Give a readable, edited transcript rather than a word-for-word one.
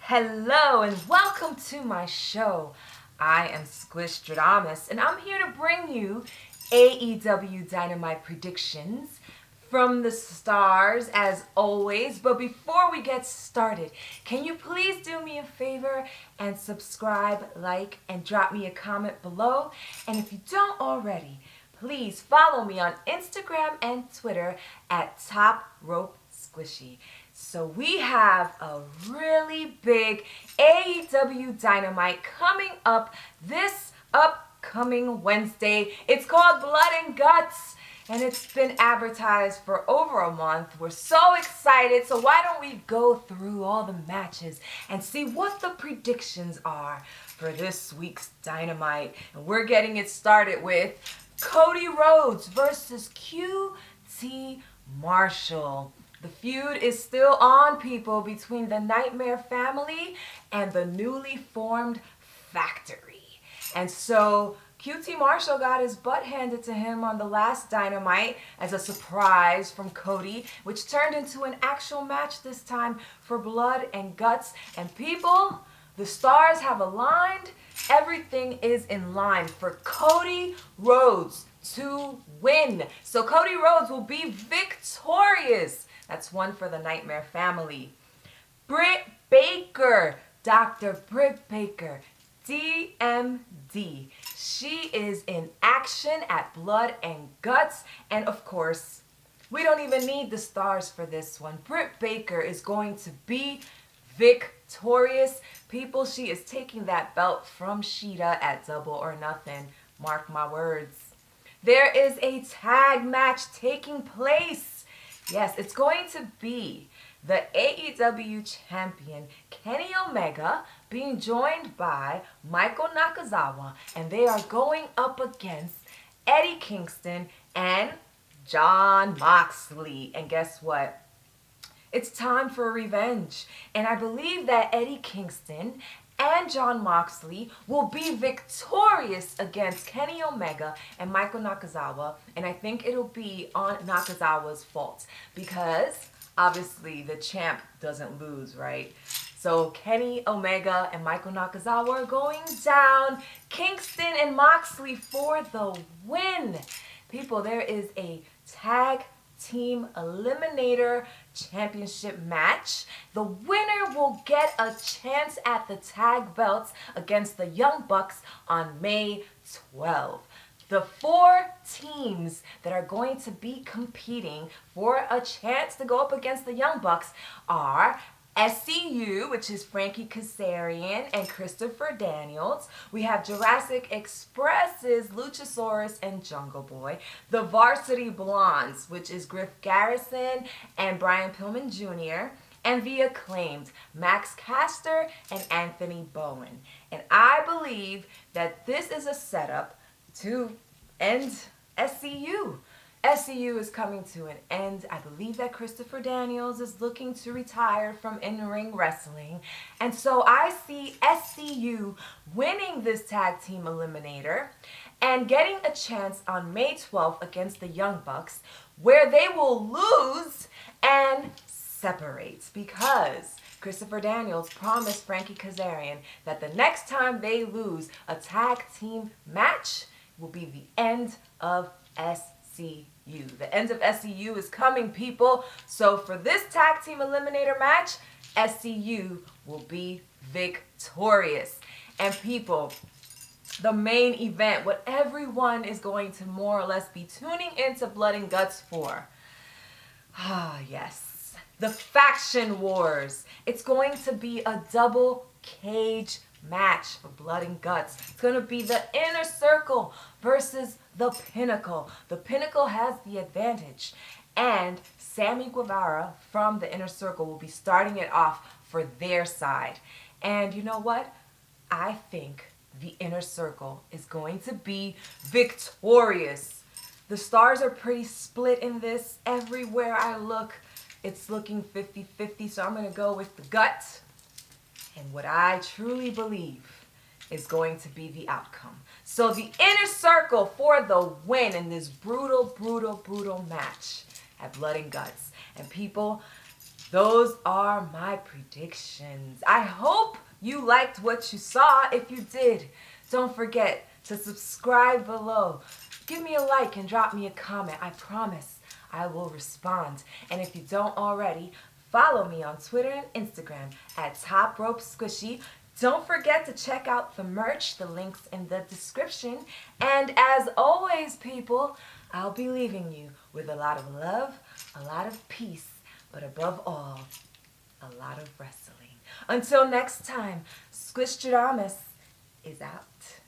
Hello and welcome to my show. I am Squishtradamous and I'm here to bring you AEW Dynamite predictions from the stars as always. But before we get started, can you please do me a favor and subscribe, like, and drop me a comment below? And if you don't already, please follow me on Instagram and Twitter at Top Rope Squishy. So we have a really big AEW Dynamite coming up this upcoming Wednesday. It's called Blood and Guts, and it's been advertised for over a month. We're so excited, so why don't we go through all the matches and see what the predictions are for this week's Dynamite. And we're getting it started with Cody Rhodes versus QT Marshall. The feud is still on, people, between the Nightmare family and the newly formed Factory. And so QT Marshall got his butt handed to him on the last Dynamite as a surprise from Cody, which turned into an actual match this time for Blood and Guts. And people, the stars have aligned. Everything is in line for Cody Rhodes to win. So Cody Rhodes will be victorious. That's one for the Nightmare family. Britt Baker, Dr. Britt Baker D.M.D. She is in action at Blood and Guts. And of course, we don't even need the stars for this one. Britt Baker is going to be victorious. People, she is taking that belt from Sheeta at Double or Nothing. Mark my words. There is a tag match taking place. Yes, it's going to be the AEW champion Kenny Omega being joined by Michael Nakasawa, and they are going up against Eddie Kingston and Jon Moxley. And guess what? It's time for revenge. And I believe that Eddie Kingston and Jon Moxley will be victorious against Kenny Omega and Michael Nakasawa. And I think it'll be on Nakasawa's fault because obviously the champ doesn't lose, right? So Kenny Omega and Michael Nakasawa are going down. Kingston and Moxley for the win. People, there is a tag Team Eliminator Championship match. The winner will get a chance at the tag belts against the Young Bucks on May 12th. The 4 teams that are going to be competing for a chance to go up against the Young Bucks are SCU, which is Frankie Kazarian and Christopher Daniels. We have Jurassic Express's Luchasaurus and Jungle Boy. The Varsity Blondes, which is Griff Garrison and Brian Pillman Jr. And the Acclaimed, Max Caster and Anthony Bowen. And I believe that this is a setup to end SCU. SCU is coming to an end. I believe that Christopher Daniels is looking to retire from in-ring wrestling. And so I see SCU winning this tag team eliminator and getting a chance on May 12th against the Young Bucks, where they will lose and separate because Christopher Daniels promised Frankie Kazarian that the next time they lose a tag team match will be the end of SCU. The end of SCU is coming, people. So for this tag team eliminator match, SCU will be victorious. And people, the main event, what everyone is going to more or less be tuning into Blood and Guts for. Ah, yes. The Faction Wars. It's going to be a double cage match for Blood and Guts. It's going to be the InnerCircle versus the Pinnacle. The Pinnacle has the advantage. And Sammy Guevara from the InnerCircle will be starting it off for their side. And you know what? I think the InnerCircle is going to be victorious. The stars are pretty split in this. Everywhere I look, it's looking 50-50. So I'm going to go with the gut. And what I truly believe is going to be the outcome. So the InnerCircle for the win in this brutal match at Blood and Guts. And people, those are my predictions. I hope you liked what you saw. If you did, don't forget to subscribe below. Give me a like and drop me a comment. I promise I will respond. And if you don't already, follow me on Twitter and Instagram at Top Rope Squishy. Don't forget to check out the merch, the links in the description. And as always, people, I'll be leaving you with a lot of love, a lot of peace, but above all, a lot of wrestling. Until next time, Squishtradamous is out.